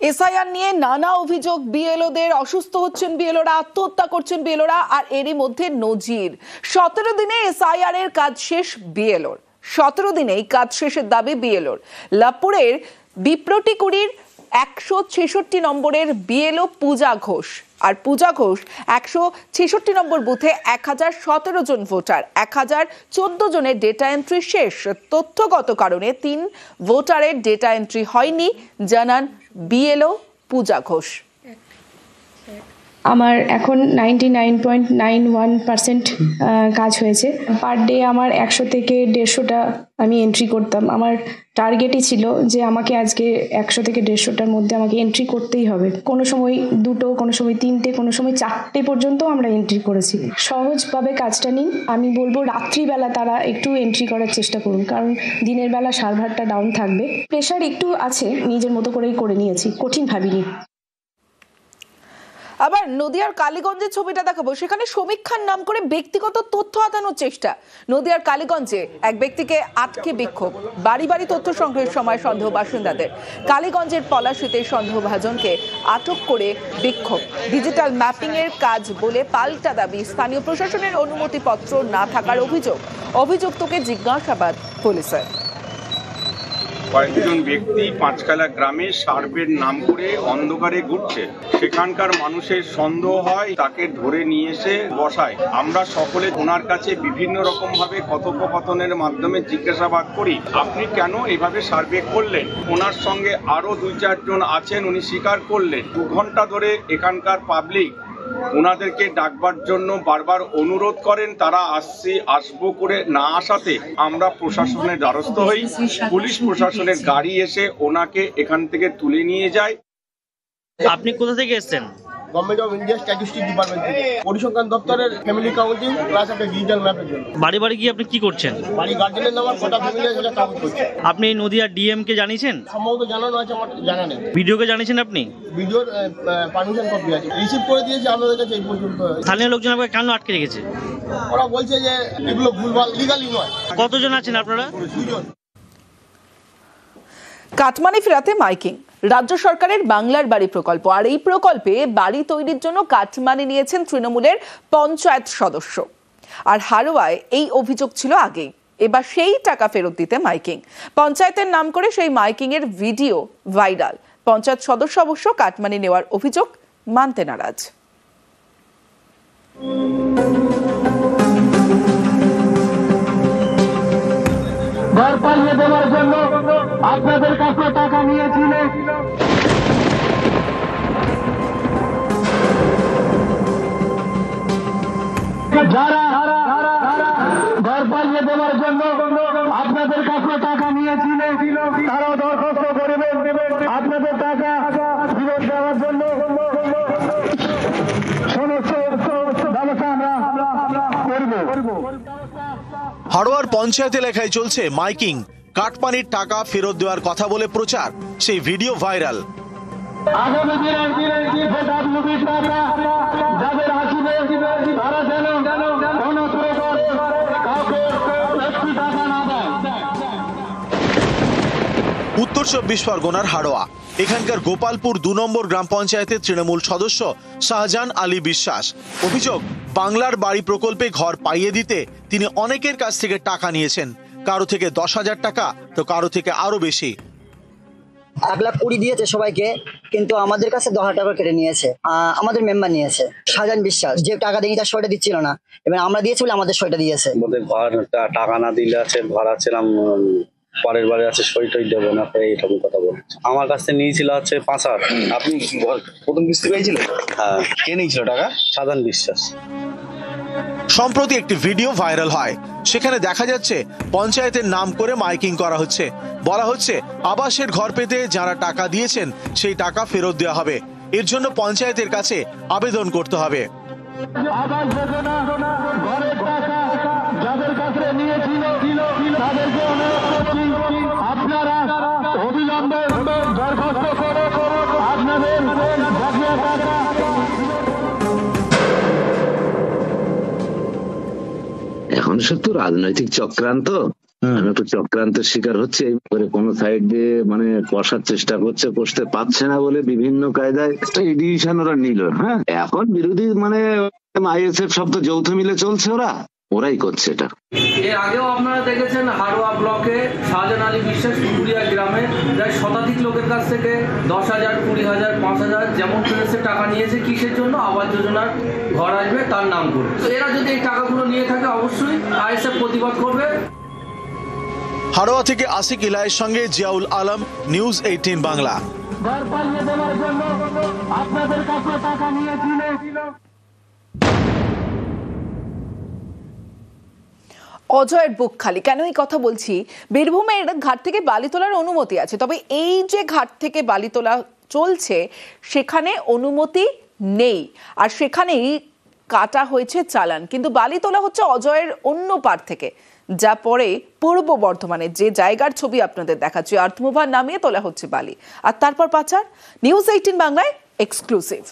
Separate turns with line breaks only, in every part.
SIR নিয়ে নানা অভিযোগ, বিএলওদের অসুস্থ হচ্ছেন বিএলওরা, আত্মহত্যা করছেন বিএলওরা, আর এরই মধ্যে নজির 17 দিনে এসআইআর এর কাজ শেষ বিএলওর। 17 দিনেই কাজ শেষের দাবি বিএলওর। লাভপুরের বিপ্রটিকুড়ির 166 নম্বরের বিএলও পূজা ঘোষ, আর পূজা ঘোষ 166 নম্বর বুথে 1017 জন ভোটার, 1014 জনের ডেটা এন্ট্রি শেষ। তথ্যগত কারণে 3 ভোটারের ডেটা এন্ট্রি হয়নি, জানান বিএলও পূজা ঘোষ।
আমার এখন 99.91% কাজ হয়েছে। পার ডে আমার 100 থেকে 150টা আমি এন্ট্রি করতাম। আমার টার্গেটই ছিল যে আমাকে আজকে 100 থেকে 150টার মধ্যে আমাকে এন্ট্রি করতেই হবে। কোনো সময় 2টো, কোনো সময় 3টে, কোনো সময় 4টে পর্যন্ত আমরা এন্ট্রি করেছি। সহজভাবে কাজটা নিন। আমি বলবো রাত্রিবেলা তারা একটু এন্ট্রি করার চেষ্টা করুন, কারণ দিনের বেলা সার্ভারটা ডাউন থাকবে। প্রেশার একটু আছে, নিজের মতো করেই করে নিয়েছি, কঠিন ভাবিনি।
আবার নদিয়ার কালীগঞ্জের ছবিটা দেখাবো, সেখানে সমীক্ষার নাম করে ব্যক্তিগত তথ্য হাতানোর চেষ্টা। নদিয়ার কালীগঞ্জে এক ব্যক্তিকে আটকে বিক্ষোভ, বাড়ি বাড়ি তথ্য সংগ্রহের সময় সন্দেহ বাসিন্দাদের। কালীগঞ্জের পলাশীতে সন্দেহভাজনকে আটক করে বিক্ষোভ। ডিজিটাল ম্যাপিং এর কাজ বলে পাল্টা দাবি, স্থানীয় প্রশাসনের অনুমতিপত্র না থাকার অভিযোগ। অভিযুক্তকে জিজ্ঞাসাবাদ পুলিশের।
কয়েকজন ব্যক্তি পাঁচকালা গ্রামে সার্ভের নাম করে অন্ধকারে ঘুরছে, সেখানকার মানুষের সন্দেহ হয়, তাকে ধরে নিয়ে এসে বসায়। আমরা সকলে ওনার কাছে বিভিন্ন রকম ভাবে কথোপকথনের মাধ্যমে জিজ্ঞাসাবাদ করি, আপনি কেন এভাবে সার্ভে করলেন? ওনার সঙ্গে আরো 2-4 জন আছেন, উনি স্বীকার করলেন। 2 ঘন্টা ধরে এখানকার পাবলিক ওনাদেরকে ডাকবার জন্য বারবার অনুরোধ করেন, তারা আসবো করে না আসাতে আমরা প্রশাসনের দ্বারস্থ হই। পুলিশ প্রশাসনের গাড়ি এসে ওনাকে এখান থেকে তুলে নিয়ে যায়।
আপনি কোথা থেকে এসেছেন?
Government of India statistics department থেকে, পরিসংখ্যান দপ্তরের ফ্যামিলি কাউন্টিং প্লাস একটা ডিজিটাল ম্যাপের জন্য।
বাড়ি বাড়ি গিয়ে আপনি কি করছেন?
বাড়ি গার্জেনের নাম্বার, কটা ফ্যামিলি আছে সেটা কাউন্ট করছে।
আপনি এই নদিয়া ডিএম কে জানিয়েছেন?
সম্ভবত জানানো আছে, আমার জানা নেই।
ভিডিওকে জানিয়েছেন আপনি?
ভিডিওর পারমিশন কপি আছে, রিসিভ করে দিয়েছি আপনাদের কাছে। এই পর্যন্ত
স্থানীয় লোকজন আপনাকে কেন আটকে রেখেছে?
ওরা বলছে যে এগুলো ভুলভাল, লিগালি নয়।
কতজন আছেন আপনারা?
2 জন।
কাটমানি ফেরাতে মাইকিং, রাজ্য সরকারের বাংলার বাড়ি প্রকল্প, আর এই প্রকল্পে বাড়ি তৈরির জন্য কাটমানি নিয়েছেন তৃণমূলের পঞ্চায়েত সদস্য। আর হারোয়ায় এই অভিযোগ ছিল আগেই, এবার সেই টাকা ফেরত দিতে মাইকিং। পঞ্চায়েতের নাম করে সেই মাইকিং এর ভিডিও ভাইরাল। পঞ্চায়েত সদস্য অবশ্য কাটমানি নেওয়ার অভিযোগ মানতে নারাজ।
ঘর পাইয়ে দেওয়ার জন্য আপনাদের কাছে টাকা নিয়েছিলেন, যারা ঘর পাইয়ে দেওয়ার জন্য আপনাদের কাছে টাকা নিয়েছিলেন, তারাও দরখাস্ত করবেন আপনাদের টাকা ফেরত দেওয়ার জন্য। সমস্ত ব্যবস্থা আমরা করব।
হাড়োয়ার পঞ্চায়েত এলাকায় চলছে মাইকিং। কাটমানির টাকা ফেরত দেওয়ার কথা বলে প্রচার, সেই ভিডিও ভাইরাল।
আগামী দিনে ভোটারমুখী টাকা যাদের আসবে তারা যেন কোনো প্রকার কাউকে একটি টাকা না দেয়।
উত্তর 24 পরগনার হাড়োয়া, এখানকার গোপালপুর 2 নম্বর গ্রাম পঞ্চায়েতের তৃণমূল সদস্য শাহজাহান আলী বিশ্বাস। অভিযোগ, বাংলার বাড়ি প্রকল্পে ঘর পাইয়ে দিতে তিনি অনেকের কাছ থেকে টাকা নিয়েছেন, কারো থেকে 10,000 টাকা, তো কারো থেকে আরো বেশি।
1,20,000 দিয়েছে সবাইকে, কিন্তু আমাদের কাছে 10,000 টাকা কেটে নিয়েছে। আমাদের মেম্বার নিয়েছে শাহজাহান বিশ্বাস, যে টাকা দেয়নি তার 100টা দিচ্ছিল না, এবার আমরা দিয়েছি বলে আমাদের 100টা দিয়েছে।
ঘর টাকা না দিলে আছে, ঘর আছিলাম পরের বারে আছে, সইটই দেবো না, এইরকম কথা বলছে। আমার কাছে নিয়েছিল হচ্ছে 5,000।
আপনি প্রথম কিস্তি পেয়েছিলেন?
হ্যাঁ।
কে নিয়েছিল টাকা?
শাহজাহান বিশ্বাস।
সম্প্রতি একটি ভিডিও ভাইরাল হয়, সেখানে দেখা যাচ্ছে পঞ্চায়েতের নাম করে মাইকিং করা হচ্ছে। বলা হচ্ছে আবাসের ঘর পেতে যারা টাকা দিয়েছেন সেই টাকা ফেরত দেওয়া হবে, এর জন্য পঞ্চায়েতের কাছে আবেদন করতে হবে।
আবাস যোজনা ঘরের টাকা যাদের কাছে নিয়েছিল তাদেরকে অনুরোধ করছি, আপনারা অবিলম্বে দরখাস্ত করে আপনাদের বকেয়া টাকা।
এখন সে তো রাজনৈতিক চক্রান্ত, একটা চক্রান্তের শিকার হচ্ছে, কোনো সাইড দিয়ে মানে কষার চেষ্টা করছে, কষতে পারছে না বলে বিভিন্ন কায়দায় একটা ডিসিশন ওরা নিল। হ্যাঁ, এখন বিরোধী মানে আইএসএফ সব তো যৌথ মিলে চলছে, ওরাই করছে এটা।
এর আগেও আপনারা দেখেছেন হাড়োয়া ব্লকে শাহজাহান আলী বিশ্বাস পুকুরিয়া গ্রামে প্রায় শতাধিক লোকের কাছ থেকে 10,000, 20,000, 5,000 যেমন পেরেছে টাকা নিয়েছে। কিসের জন্য? আবাস যোজনার ঘর আসবে তার নাম করে। তো এরা যদি এই টাকাগুলো নিয়ে থাকে অবশ্যই আইএসএফ প্রতিবাদ করবে।
হাড়োয়া থেকে আসিক ইলাইয়ের সঙ্গে জিয়াউল আলম, নিউজ 18 বাংলা।
ঘর পাইয়ে দেওয়ার জন্য আপনাদের কাছে টাকা নিয়েছিল।
অজয়ের বুক খালি। কেন এই কথা বলছি? বীরভূমের ঘাট থেকে বালি তোলার অনুমতি আছে, তবে এই যে ঘাট থেকে বালি তোলা চলছে সেখানে অনুমতি নেই, আর সেখানেই কাটা হয়েছে চালান। কিন্তু বালি তোলা হচ্ছে অজয়ের অন্য পার থেকে, যা পরে পূর্ব বর্ধমানে যে জায়গার ছবি আপনাদের দেখাচ্ছি, আর্থমুভার নামিয়ে তোলা হচ্ছে বালি আর তারপর পাচার। নিউজ 18 বাংলায় এক্সক্লুসিভ।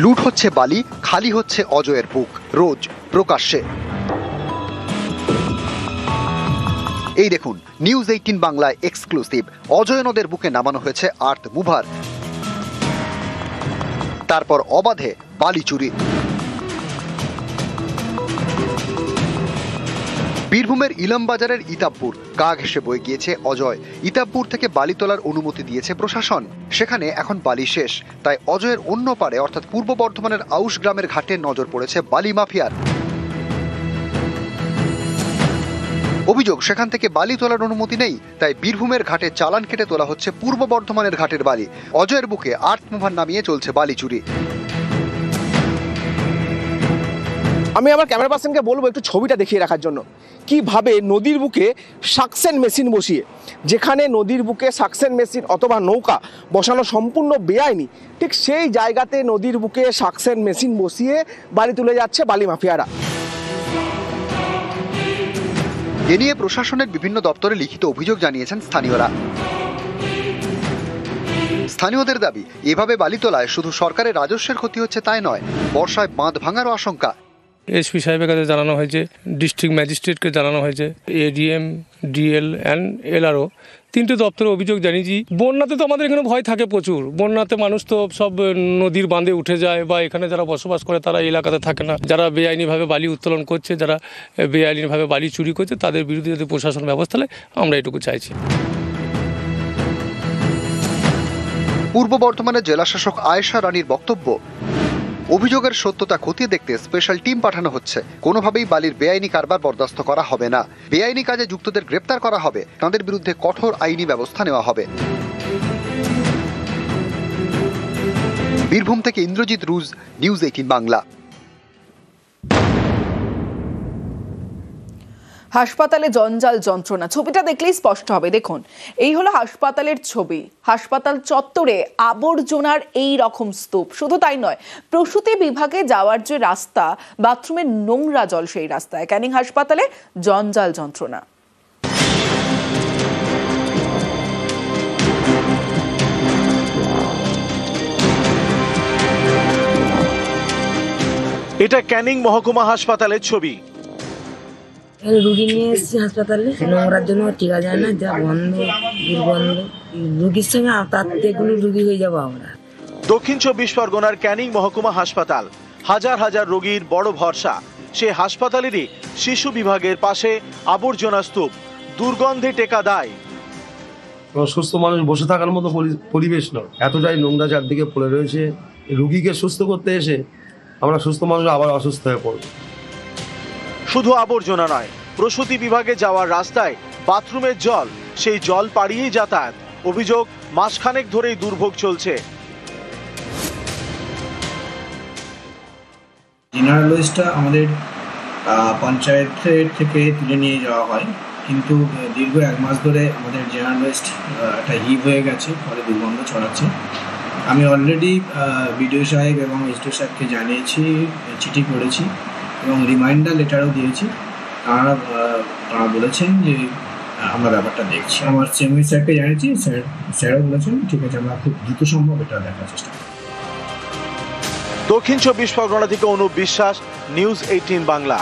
লুট হচ্ছে বালি, খালি হচ্ছে অজয়ের বুক, রোজ প্রকাশ্যে। এই দেখুন, নিউজ 18 বাংলায় এক্সক্লুসিভ। অজয় নদের বুকে নামানো হয়েছে আর্থ মুভার, তারপর অবাধে বালি চুরি। বীরভূমের ইলামবাজারের ইতাবপুর গা ঘেঁষে বয়ে গিয়েছে অজয়। ইতাবপুর থেকে বালি তোলার অনুমতি দিয়েছে প্রশাসন, সেখানে এখন বালি শেষ। তাই অজয়ের অন্য পারে অর্থাৎ পূর্ব বর্ধমানের আউশ গ্রামের ঘাটে নজর পড়েছে বালি মাফিয়ার। অভিযোগ, সেখান থেকে বালি তোলার অনুমতি নেই, তাই বীরভূমের ঘাটে চালান কেটে তোলা হচ্ছে পূর্ব বর্ধমানের ঘাটের বালি। অজয়ের বুকে আর্থ মুভার নামিয়ে চলছে বালি চুরি।
আমি আমার ক্যামেরা পার্সনকে বলবো একটু ছবিটা দেখিয়ে রাখার জন্য, কিভাবে নদীর বুকে সাকসেন মেশিন বসিয়ে, যেখানে নদীর বুকে সাকসেন মেশিন অথবা নৌকা বসানো সম্পূর্ণ বেআইনি, ঠিক সেই জায়গাতে নদীর বুকে সাকসেন মেশিন বসিয়ে বালি তুলে যাচ্ছে বালি মাফিয়ারা।
এ নিয়ে প্রশাসনের বিভিন্ন দপ্তরে লিখিত অভিযোগ জানিয়েছেন স্থানীয়রা। স্থানীয়দের দাবি, এভাবে বালি তোলায় শুধু সরকারের রাজস্বের ক্ষতি হচ্ছে তাই নয়, বর্ষায় বাঁধ ভাঙারও আশঙ্কা।
এসপি সাহেবের কাছে জানানো হয়েছে, ডিস্ট্রিক্ট ম্যাজিস্ট্রেটকে জানানো হয়েছে, এডিএম, ডিএল অ্যান্ড এলআরও, তিনটে দপ্তরে অভিযোগ জানিয়েছি। বন্যাতে তো আমাদের এখানে ভয় থাকে প্রচুর। বন্যাতে মানুষ তো সব নদীর বাঁধে উঠে যায়, বা এখানে যারা বসবাস করে তারা এলাকাতে থাকে না। যারা বেআইনিভাবে বালি উত্তোলন করছে, যারা বেআইনিভাবে বালি চুরি করছে, তাদের বিরুদ্ধে যদি প্রশাসন ব্যবস্থা নেয়, আমরা এটুকু চাইছি।
পূর্ব বর্ধমানের জেলাশাসক আয়েশা রানীর বক্তব্য, অভিযোগের সত্যতা খতিয়ে দেখতে স্পেশাল টিম পাঠানো হচ্ছে। কোনোভাবেই বালির বেআইনি কারবার বরদাস্ত করা হবে না। বেআইনি কাজে যুক্তদের গ্রেপ্তার করা হবে, তাদের বিরুদ্ধে কঠোর আইনি ব্যবস্থা নেওয়া হবে। বীরভূম থেকে ইন্দ্রজিৎ রুজ, নিউজ 18 বাংলা।
হাসপাতালে জঞ্জাল যন্ত্রণা, ছবিটা দেখলেই স্পষ্ট হবে। দেখুন, এই হলো হাসপাতালের ছবি। হাসপাতাল চত্বরে আবর্জনার এই রকম স্তূপ। শুধু তাই নয়, প্রসূতি বিভাগে যাওয়ার যে রাস্তা, বাথরুমের নোংরা জল সেই রাস্তায়। ক্যানিং হাসপাতালে জঞ্জাল যন্ত্রণা।
এটা ক্যানিং মহকুমা হাসপাতালের ছবি।
রুগী নিয়ে এসেছি হাসপাতালে, নোংরার জন্য টিকা যায় না, যা গন্ধ, দুর্গন্ধ, রুগীর সঙ্গে তার থেকে রুগী হয়ে যাবো আমরা।
দক্ষিণ 24 পরগনার ক্যানিং মহকুমা হাসপাতাল হাজার হাজার রোগীর বড় ভরসা। সে হাসপাতালেরই শিশু বিভাগের পাশে আবর্জনা স্তূপ, দুর্গন্ধে টেকা দায়।
সুস্থ মানুষ বসে থাকার মতো পরিবেশ নয়, এতটাই নোংরা চারদিকে পড়ে রয়েছে। রুগীকে সুস্থ করতে এসে আমরা সুস্থ মানুষ আবার অসুস্থ হয়ে পড়ব।
শুধু আবর্জনা নয়, প্রসূতি বিভাগে যাওয়ার রাস্তায় বাথরুমের জল, সেই জল পাড়িয়েই যাতায়াত। অভিযোগ, মাসখানেক ধরেই দুর্ভোগ চলছে।
জেনারেল ওয়েস্টটা আমাদের পঞ্চায়েতের থেকে তুলে নিয়ে যাওয়া হয়, কিন্তু দীর্ঘ 1 মাস ধরে আমাদের জেনারেল ওয়েস্ট একটা হিপ হয়ে গেছে, ফলে দুর্গন্ধ ছড়াচ্ছে। আমি অলরেডি বিডিও সাহেব এবং এসডিও সাহেবকে জানিয়েছি, চিঠি করেছি এবং রিমাইন্ডার লেটারও দিয়েছি। তারা বলেছেন যে আমরা ব্যাপারটা দেখছি। আমার চেয়ারম্যান স্যারকে জানিয়েছি, স্যারও বলেছেন ঠিক আছে, আমরা খুব দ্রুত সম্ভব এটা দেখার চেষ্টা করব।
দক্ষিণ 24 পরগনা থেকে অনুপ বিশ্বাস, নিউজ 18 বাংলা।